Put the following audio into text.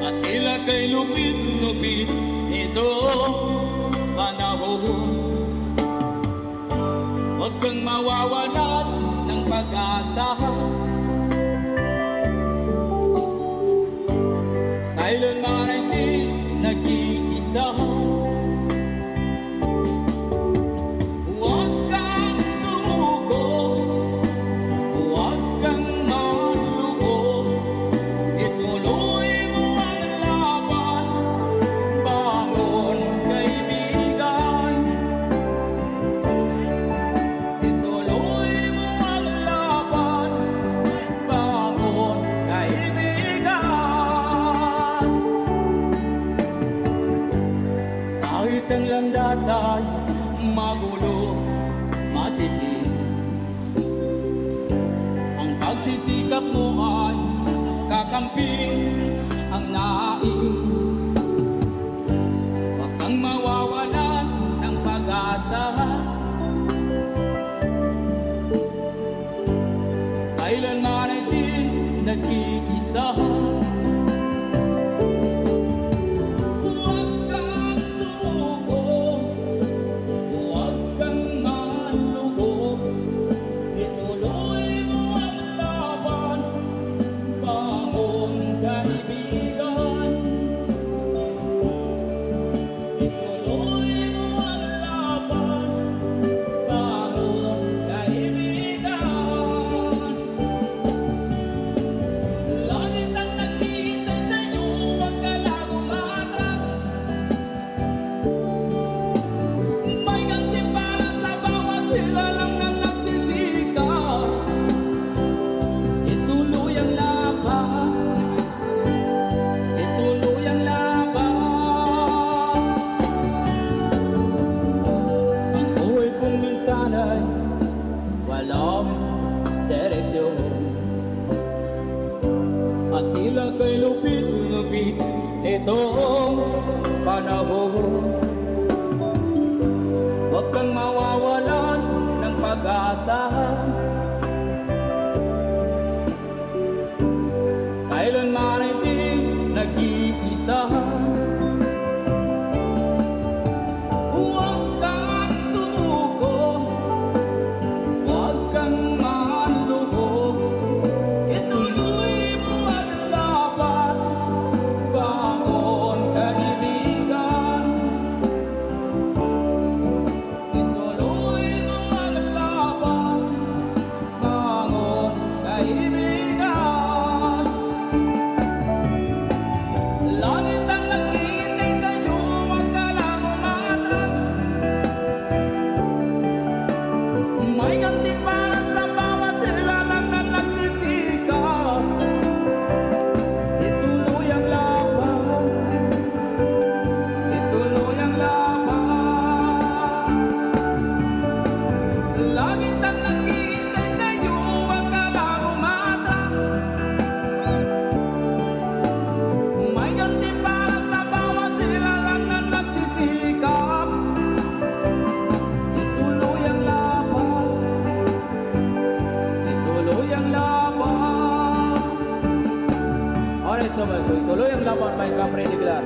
at tila kay lupit-lupit itong panahon. Huwag kang mawawalan ng pag-asa, kailanman ay di nag-iisa. Huwag kang sumuko, huwag kang maluko, ituloy mo ang laban, bangon kaibigan. Ituloy mo ang laban, bangon kaibigan. Kahit ang landas ay magulo, masitin, ang pagsisikap mo ay kakampi ang nais. Huwag kang mawawalan ng pag-asa, kailanman ay di nag-iisa. Huwag kang sumuko, huwag kang maluko, ituloy mo ang laban, bangon kaibigan. Ituloy mo ang laban, bangon kaibigan. Langit ang naghihintay sa'yo, huwag ka lang umatras. May gantimpala sa bawat nilalang na nagsisikap. Ituloy ang laban, ituloy ang laban. Ang buhay kong minsan ay walang diretsyon, at tila kay lupit-lupit itong panahon. Huwag kang mawawalan ng pag-asa, kailanman ay di nag-iisa. Huwag kang sumuko, huwag kang maluko, ituloy mo ang laban, bangon kaibigan. Ituloy mo ang laban, bangon kaibigan. Langit ang naghihintay sa'yo, huwag ka lang umatras. May gantimpala sa bawat nilalang na nagsisikap. Ituloy ang laban, ituloy ang laban. Langit ang naghihintay sa'yo, huwag ka lang umatras. May gantimpala sa bawat nilalang na nagsisikap. Ituloy ang laban, ituloy ang laban. Alright, Thomas, so ituloy ang laban, may Kapre Nicolar.